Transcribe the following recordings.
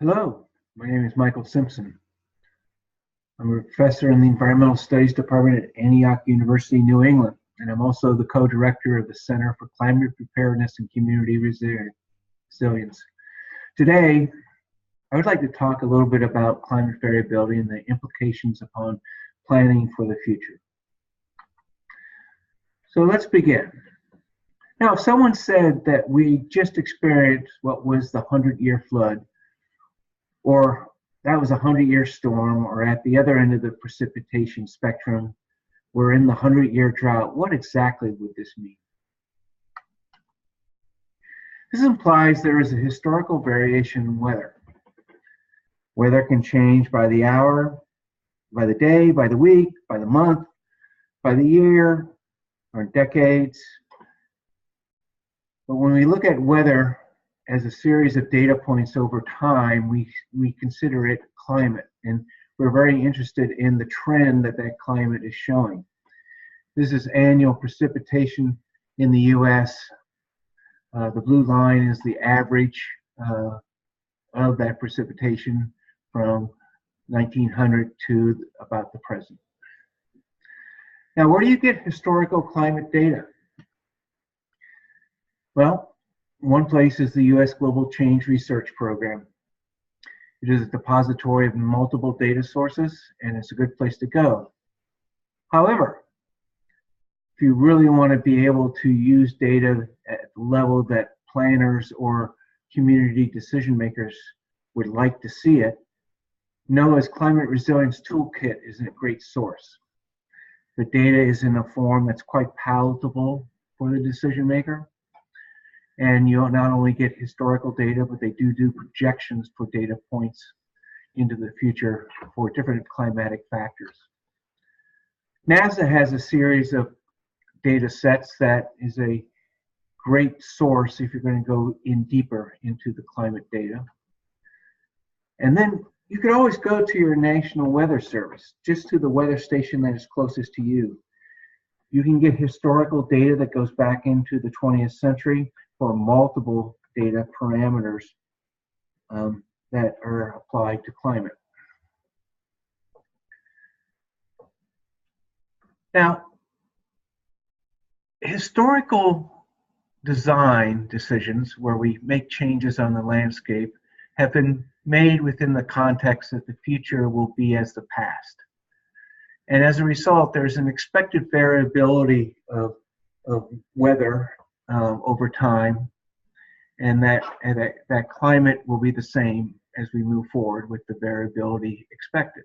Hello, my name is Michael Simpson. I'm a professor in the Environmental Studies Department at Antioch University, New England, and I'm also the co-director of the Center for Climate Preparedness and Community Resilience. Today, I would like to talk a little bit about climate variability and the implications upon planning for the future. So let's begin. Now, if someone said that we just experienced what was the 100-year flood, or that was a 100-year storm, or at the other end of the precipitation spectrum, we're in the 100-year drought, what exactly would this mean? This implies there is a historical variation in weather. Weather can change by the hour, by the day, by the week, by the month, by the year, or decades. But when we look at weather as a series of data points over time, we consider it climate, and we're very interested in the trend that climate is showing. This is annual precipitation in the US. The blue line is the average of that precipitation from 1900 to about the present. Now, where do you get historical climate data? Well, one place is the US Global Change Research Program. It is a depository of multiple data sources, and it's a good place to go. However, if you really want to be able to use data at the level that planners or community decision makers would like to see it, NOAA's Climate Resilience Toolkit is a great source. The data is in a form that's quite palatable for the decision maker. And you'll not only get historical data, but they do projections for data points into the future for different climatic factors. NASA has a series of data sets that is a great source if you're going to go in deeper into the climate data. And then you could always go to your National Weather Service, just to the weather station that is closest to you. You can get historical data that goes back into the 20th century for multiple data parameters that are applied to climate. Now, historical design decisions where we make changes on the landscape have been made within the context that the future will be as the past. And as a result, there's an expected variability of weather over time, and that climate will be the same as we move forward with the variability expected.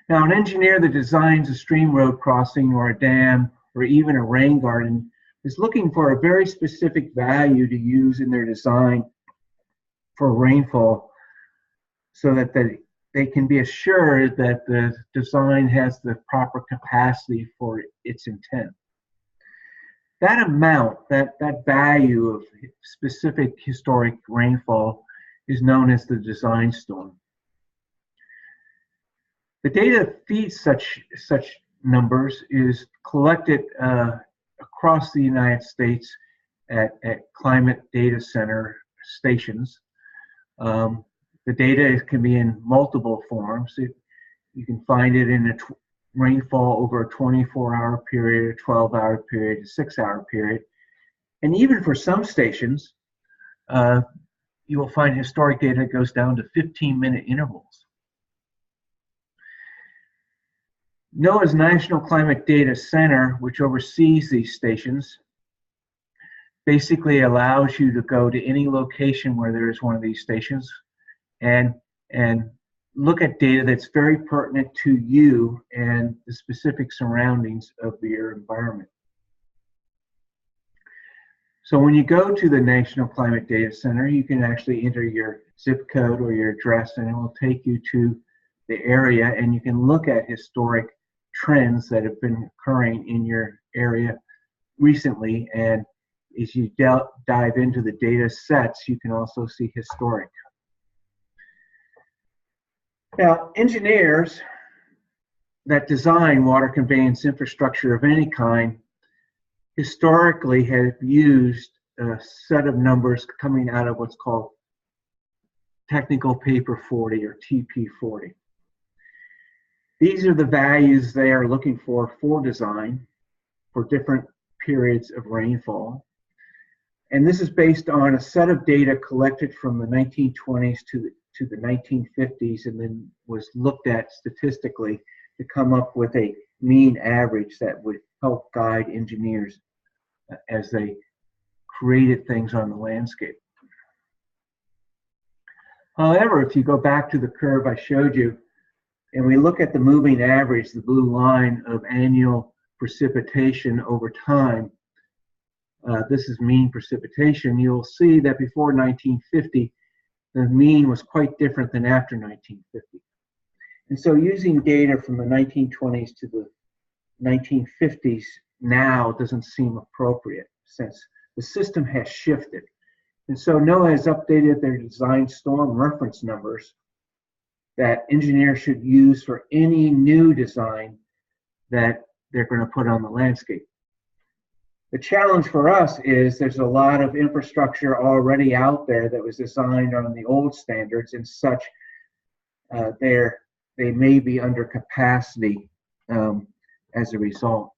Now, an engineer that designs a stream road crossing or a dam or even a rain garden is looking for a very specific value to use in their design for rainfall so that they can be assured that the design has the proper capacity for its intent. That amount, that value of specific historic rainfall is known as the design storm. The data that feeds such numbers is collected across the United States at climate data center stations. The data can be in multiple forms. You can find it in a rainfall over a 24-hour period, a 12-hour period, a 6-hour period. And even for some stations, you will find historic data that goes down to 15-minute intervals. NOAA's National Climate Data Center, which oversees these stations, basically allows you to go to any location where there is one of these stations and look at data that's very pertinent to you and the specific surroundings of your environment. So when you go to the National Climate Data Center, you can actually enter your zip code or your address, and it will take you to the area, and you can look at historic trends that have been occurring in your area recently. And as you dive into the data sets, you can also see historic. Now, engineers that design water conveyance infrastructure of any kind historically have used a set of numbers coming out of what's called technical paper 40 or TP40. These are the values they are looking for design for different periods of rainfall. And this is based on a set of data collected from the 1920s to the 1950s and then was looked at statistically to come up with a mean average that would help guide engineers as they created things on the landscape. However, if you go back to the curve I showed you, and we look at the moving average, the blue line of annual precipitation over time, this is mean precipitation, you'll see that before 1950, the mean was quite different than after 1950. And so using data from the 1920s to the 1950s now doesn't seem appropriate since the system has shifted. And so NOAA has updated their design storm reference numbers that engineers should use for any new design that they're going to put on the landscape. The challenge for us is there's a lot of infrastructure already out there that was designed on the old standards and such. They may be under capacity as a result.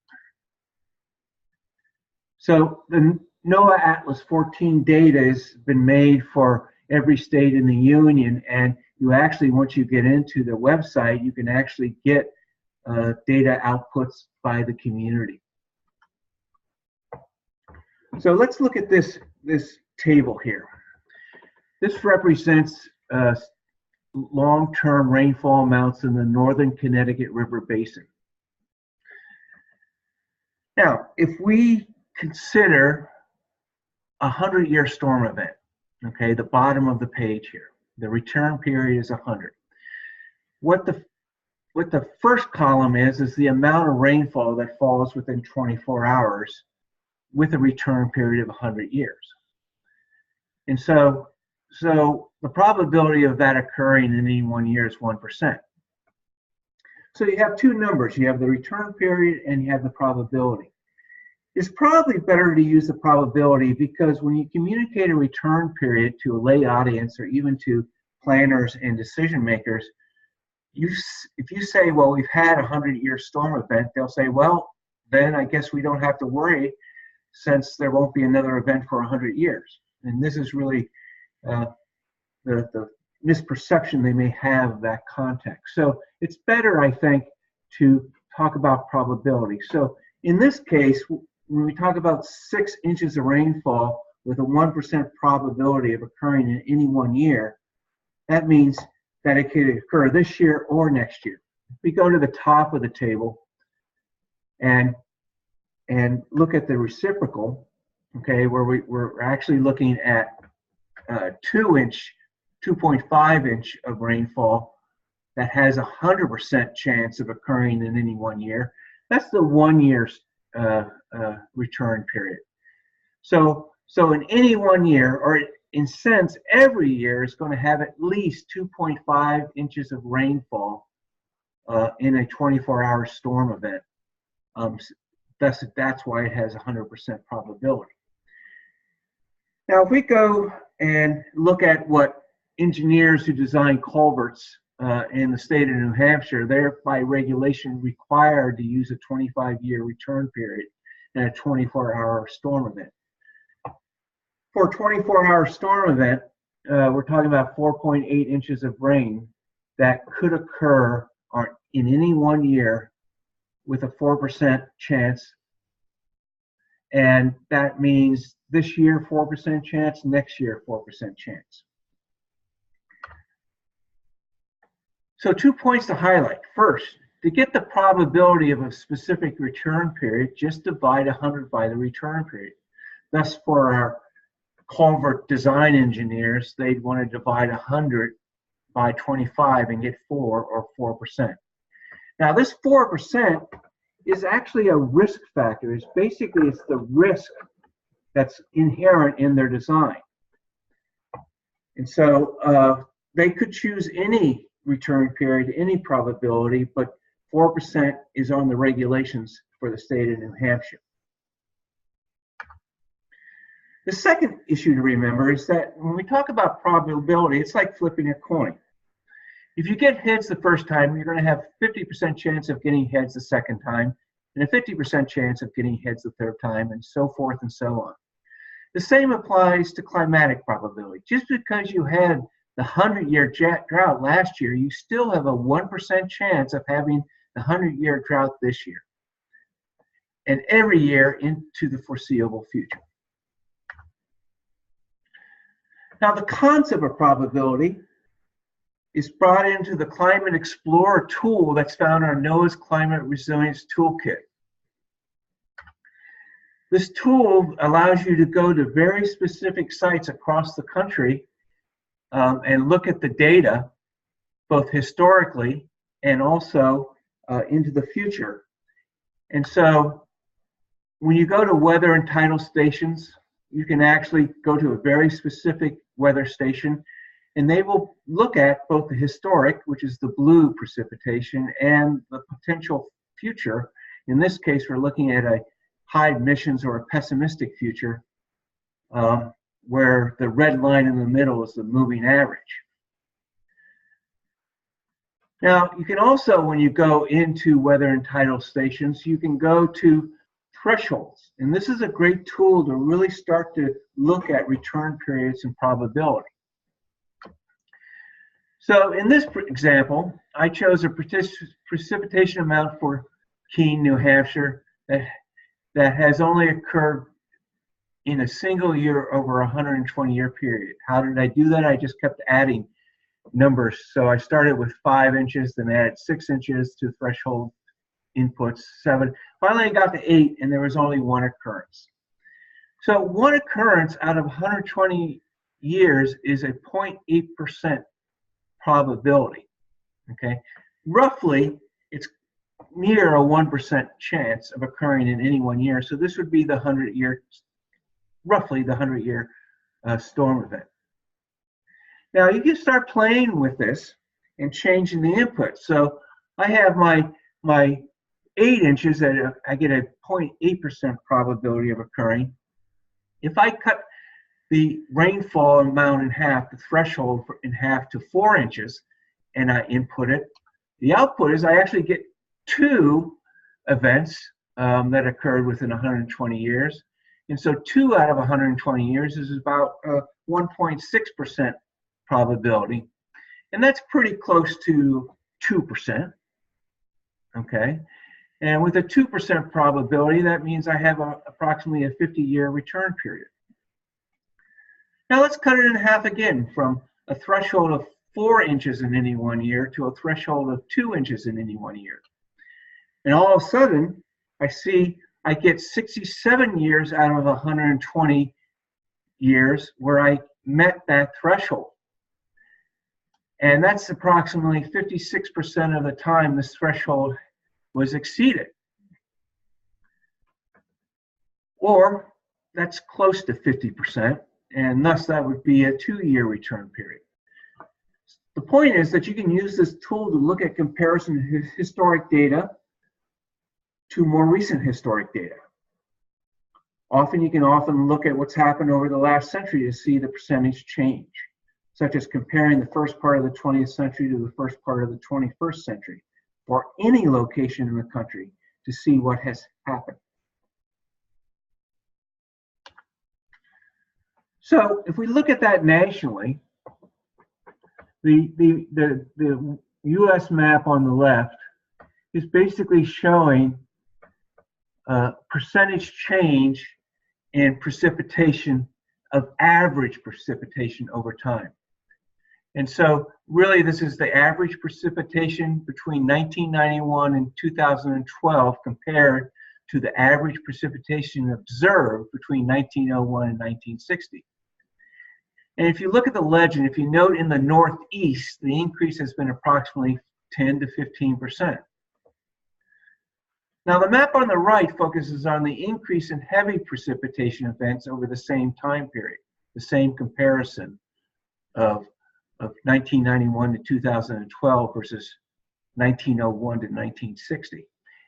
So the NOAA Atlas 14 data has been made for every state in the union, and you actually, once you get into the website, you can actually get data outputs by the community. So let's look at this table here. This represents long-term rainfall amounts in the northern Connecticut River Basin. Now, if we consider a 100-year storm event, okay, the bottom of the page here, the return period is 100. What the first column is the amount of rainfall that falls within 24 hours with a return period of 100 years. And so the probability of that occurring in any one year is 1%. So you have two numbers. You have the return period and you have the probability. It's probably better to use the probability because when you communicate a return period to a lay audience or even to planners and decision makers, if you say, well, we've had a 100-year storm event, they'll say, well, then I guess we don't have to worry since there won't be another event for 100 years. And this is really the misperception they may have of that context. So it's better, I think, to talk about probability. So in this case, when we talk about 6 inches of rainfall with a 1% probability of occurring in any one year, that means that it could occur this year or next year. If we go to the top of the table and look at the reciprocal, okay, where we're actually looking at 2.5 inch of rainfall that has a 100% chance of occurring in any one year. That's the 1 year's return period. So in any 1 year, or in sense, every year is going to have at least 2.5 inches of rainfall in a 24-hour storm event. That's why it has 100% probability. Now, if we go and look at what engineers who design culverts in the state of New Hampshire, they're by regulation required to use a 25-year return period and a 24-hour storm event. For a 24-hour storm event, we're talking about 4.8 inches of rain that could occur in any 1 year with a 4% chance. And that means this year 4% chance, next year 4% chance. So 2 points to highlight. First, to get the probability of a specific return period, just divide 100 by the return period. Thus, for our culvert design engineers, they'd want to divide 100 by 25 and get 4 or 4%. Now, this 4% is actually a risk factor. It's the risk that's inherent in their design. And so they could choose any return period, any probability, but 4% is on the regulations for the state of New Hampshire. The second issue to remember is that when we talk about probability, it's like flipping a coin. If you get heads the first time, you're going to have 50% chance of getting heads the second time, and a 50% chance of getting heads the third time, and so forth and so on. The same applies to climatic probability. Just because you had the 100-year drought last year, you still have a 1% chance of having the 100-year drought this year, and every year into the foreseeable future. Now, the concept of probability is brought into the Climate Explorer tool that's found in our NOAA's Climate Resilience Toolkit. This tool allows you to go to very specific sites across the country and look at the data, both historically and also into the future. And so when you go to weather and tidal stations, you can actually go to a very specific weather station, and they will look at both the historic, which is the blue precipitation, and the potential future. In this case, we're looking at a high emissions or a pessimistic future, where the red line in the middle is the moving average. Now, you can also, when you go into weather and tidal stations, you can go to thresholds. And this is a great tool to really start to look at return periods and probability. So in this example, I chose a precipitation amount for Keene, New Hampshire that has only occurred in a single year over a 120-year period. How did I do that? I just kept adding numbers. So I started with 5 inches, then added 6 inches to threshold inputs, 7. Finally, I got to 8, and there was only one occurrence. So one occurrence out of 120 years is a 0.8% probability. Okay, roughly, it's near a 1% chance of occurring in any one year. So this would be the 100-year, roughly the 100-year storm event. Now you can start playing with this and changing the input. So I have my 8 inches that I get a 0.8% probability of occurring. If I cut the rainfall amount in half, the threshold in half to 4 inches, and I input it, the output is I actually get 2 events that occurred within 120 years. And so 2 out of 120 years is about 1.6% probability. And that's pretty close to 2%. Okay. And with a 2% probability, that means I have approximately a 50-year return period. Now let's cut it in half again, from a threshold of 4 inches in any one year to a threshold of 2 inches in any one year. And all of a sudden, I see I get 67 years out of 120 years where I met that threshold. And that's approximately 56% of the time this threshold was exceeded. Or that's close to 50%, and thus that would be a 2-year return period. The point is that you can use this tool to look at comparison of historic data to more recent historic data. You can often look at what's happened over the last century to see the percentage change, such as comparing the first part of the 20th century to the first part of the 21st century, or any location in the country to see what has happened. So if we look at that nationally, the US map on the left is basically showing percentage change in precipitation of average precipitation over time. And so really this is the average precipitation between 1991 and 2012 compared to the average precipitation observed between 1901 and 1960. And if you look at the legend, if you note in the Northeast, the increase has been approximately 10 to 15%. Now the map on the right focuses on the increase in heavy precipitation events over the same time period, the same comparison of 1991 to 2012 versus 1901 to 1960.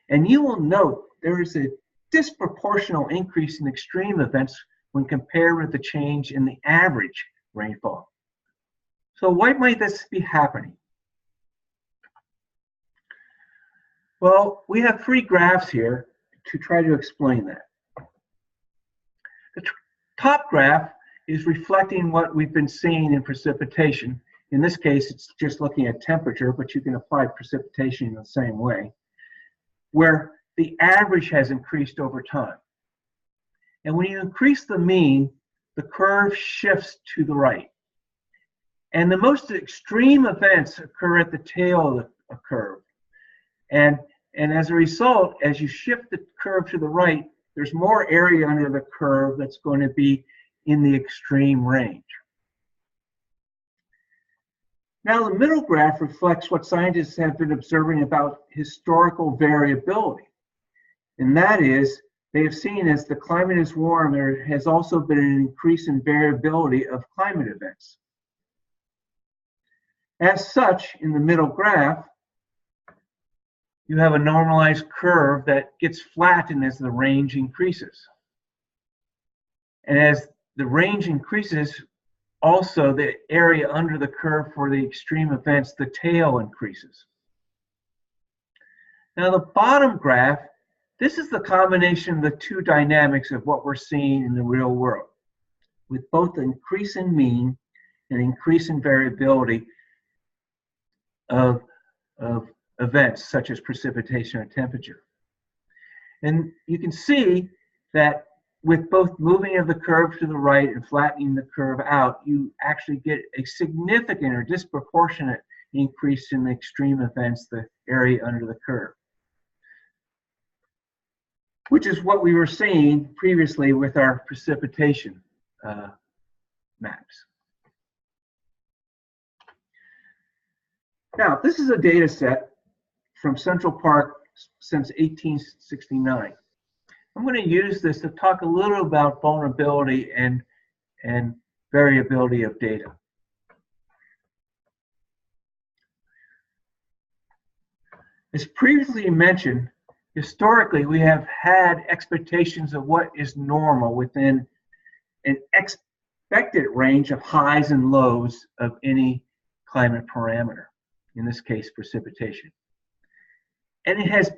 And you will note there is a disproportional increase in extreme events when compared with the change in the average rainfall. So why might this be happening? Well, we have three graphs here to try to explain that. The top graph is reflecting what we've been seeing in precipitation. In this case, it's just looking at temperature, but you can apply precipitation in the same way, where the average has increased over time. And when you increase the mean, the curve shifts to the right. And the most extreme events occur at the tail of the curve. And as a result, as you shift the curve to the right, there's more area under the curve that's going to be in the extreme range. Now, the middle graph reflects what scientists have been observing about historical variability. And that is, they have seen as the climate is warm, there has also been an increase in variability of climate events. As such, in the middle graph, you have a normalized curve that gets flattened as the range increases. And as the range increases, also the area under the curve for the extreme events, the tail increases. Now the bottom graph, this is the combination of the two dynamics of what we're seeing in the real world, with both an increase in mean and increase in variability of events such as precipitation or temperature. And you can see that with both moving of the curve to the right and flattening the curve out, you actually get a significant or disproportionate increase in the extreme events, the area under the curve, which is what we were seeing previously with our precipitation maps. Now, this is a data set from Central Park since 1869. I'm going to use this to talk a little about vulnerability and variability of data. As previously mentioned, historically we have had expectations of what is normal within an expected range of highs and lows of any climate parameter, in this case precipitation. And it has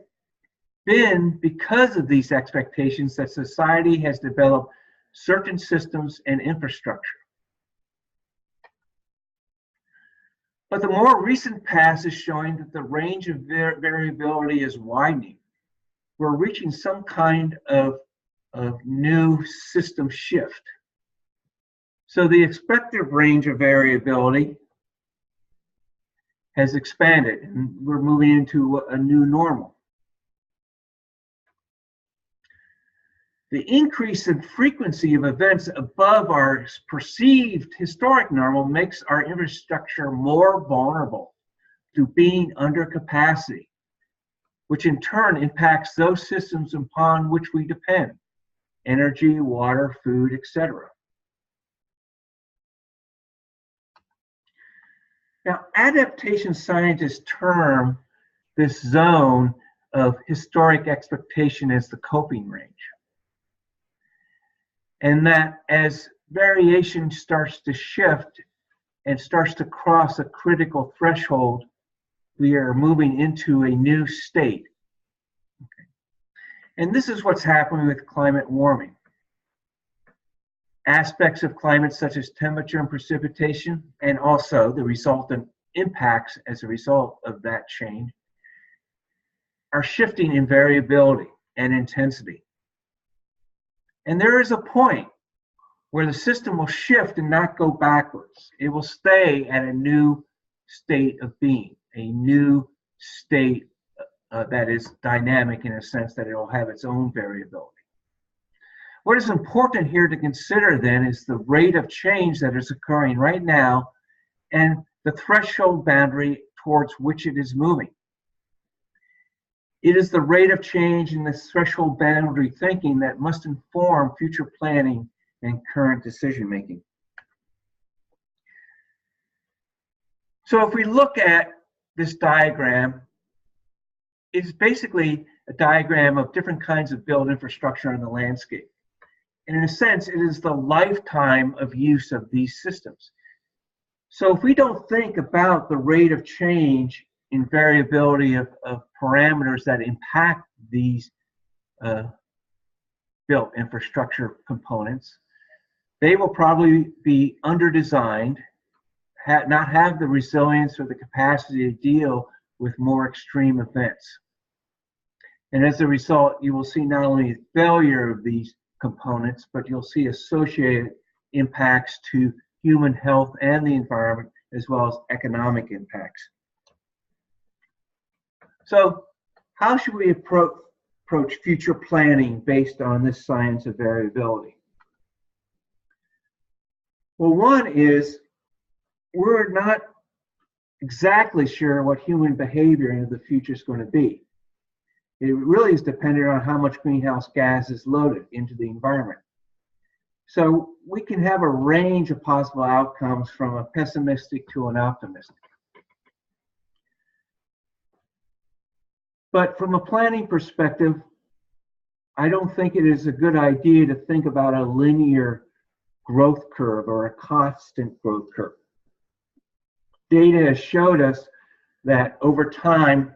been because of these expectations that society has developed certain systems and infrastructure. But the more recent past is showing that the range of variability is widening. We're reaching some kind of new system shift. So the expected range of variability has expanded, and we're moving into a new normal. The increase in frequency of events above our perceived historic normal makes our infrastructure more vulnerable to being under capacity, which in turn impacts those systems upon which we depend: energy, water, food, etc. Now, adaptation scientists term this zone of historic expectation as the coping range. And that as variation starts to shift and starts to cross a critical threshold, we are moving into a new state. Okay. And this is what's happening with climate warming. Aspects of climate such as temperature and precipitation, and also the resultant impacts as a result of that change, are shifting in variability and intensity. And there is a point where the system will shift and not go backwards. It will stay at a new state of being, a new state that is dynamic in a sense that it will have its own variability. What is important here to consider then is the rate of change that is occurring right now and the threshold boundary towards which it is moving. It is the rate of change in this threshold boundary thinking that must inform future planning and current decision making. So if we look at this diagram, it's basically a diagram of different kinds of built infrastructure on the landscape. And in a sense, it is the lifetime of use of these systems. So if we don't think about the rate of change in variability of parameters that impact these built infrastructure components, they will probably be under-designed, not have the resilience or the capacity to deal with more extreme events. And as a result, you will see not only failure of these components, but you'll see associated impacts to human health and the environment, as well as economic impacts. So how should we approach future planning based on this science of variability? Well, one is we're not exactly sure what human behavior in the future is going to be. It really is dependent on how much greenhouse gas is loaded into the environment. So we can have a range of possible outcomes from a pessimistic to an optimistic. But from a planning perspective, I don't think it is a good idea to think about a linear growth curve or a constant growth curve. Data has showed us that over time,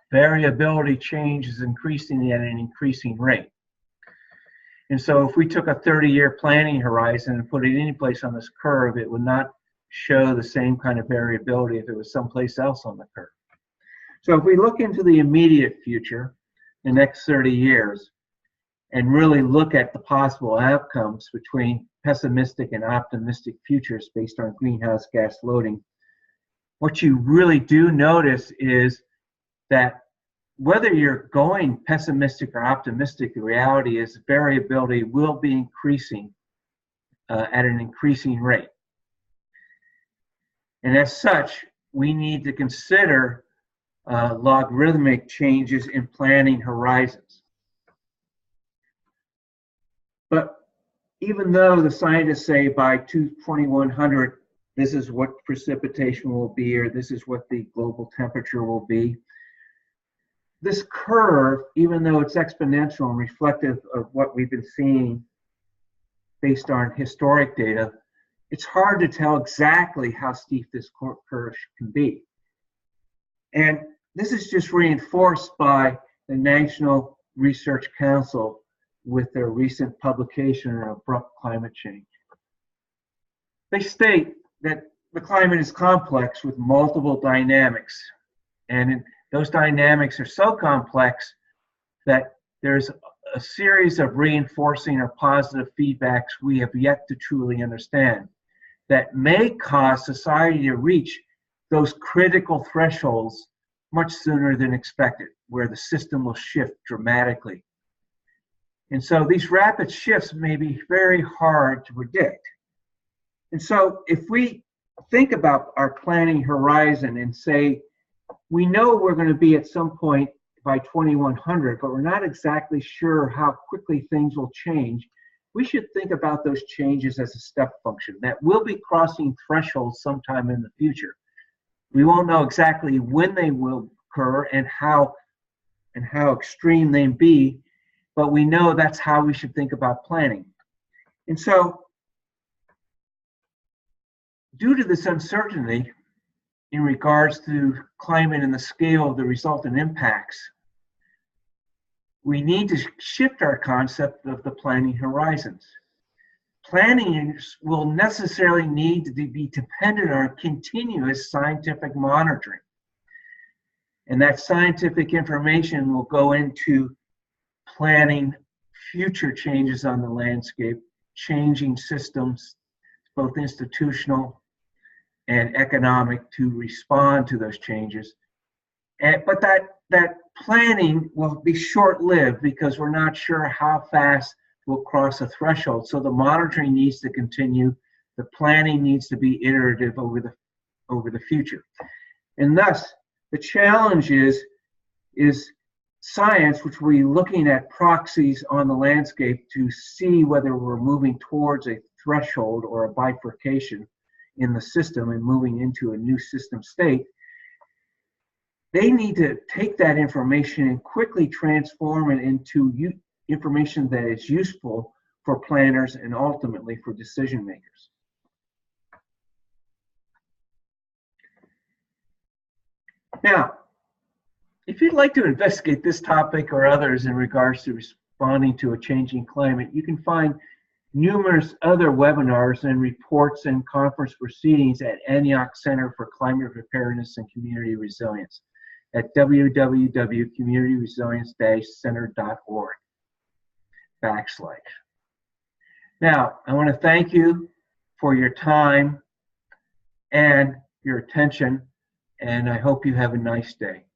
variability change is increasing at an increasing rate. And so if we took a 30-year planning horizon and put it any place on this curve, it would not show the same kind of variability if it was someplace else on the curve. So if we look into the immediate future, the next 30 years, and really look at the possible outcomes between pessimistic and optimistic futures based on greenhouse gas loading, what you really do notice is that whether you're going pessimistic or optimistic, the reality is variability will be increasing at an increasing rate. And as such, we need to consider logarithmic changes in planning horizons. But even though the scientists say by 2100, this is what precipitation will be, or this is what the global temperature will be, this curve, even though it's exponential and reflective of what we've been seeing based on historic data, it's hard to tell exactly how steep this curve can be. And this is just reinforced by the National Research Council with their recent publication on abrupt climate change. They state that the climate is complex with multiple dynamics, and those dynamics are so complex that there's a series of reinforcing or positive feedbacks we have yet to truly understand that may cause society to reach those critical thresholds much sooner than expected, where the system will shift dramatically. And so these rapid shifts may be very hard to predict. And so if we think about our planning horizon and say, we know we're going to be at some point by 2100, but we're not exactly sure how quickly things will change, we should think about those changes as a step function that will be crossing thresholds sometime in the future. We won't know exactly when they will occur and how extreme they be, but we know that's how we should think about planning. And so, due to this uncertainty in regards to climate and the scale of the resultant impacts, we need to shift our concept of the planning horizons. Planning will necessarily need to be dependent on continuous scientific monitoring. And that scientific information will go into planning future changes on the landscape, changing systems, both institutional and economic, to respond to those changes. But that planning will be short-lived because we're not sure how fast we'll cross a threshold. So the monitoring needs to continue. The planning needs to be iterative over the future. And thus, the challenge is science, which we're looking at proxies on the landscape to see whether we're moving towards a threshold or a bifurcation in the system and moving into a new system state. They need to take that information and quickly transform it into information that is useful for planners and ultimately for decision makers. Now, if you'd like to investigate this topic or others in regards to responding to a changing climate, you can find numerous other webinars and reports and conference proceedings at Antioch Center for Climate Preparedness and Community Resilience at www.communityresilience-center.org/. Now, I want to thank you for your time and your attention, and I hope you have a nice day.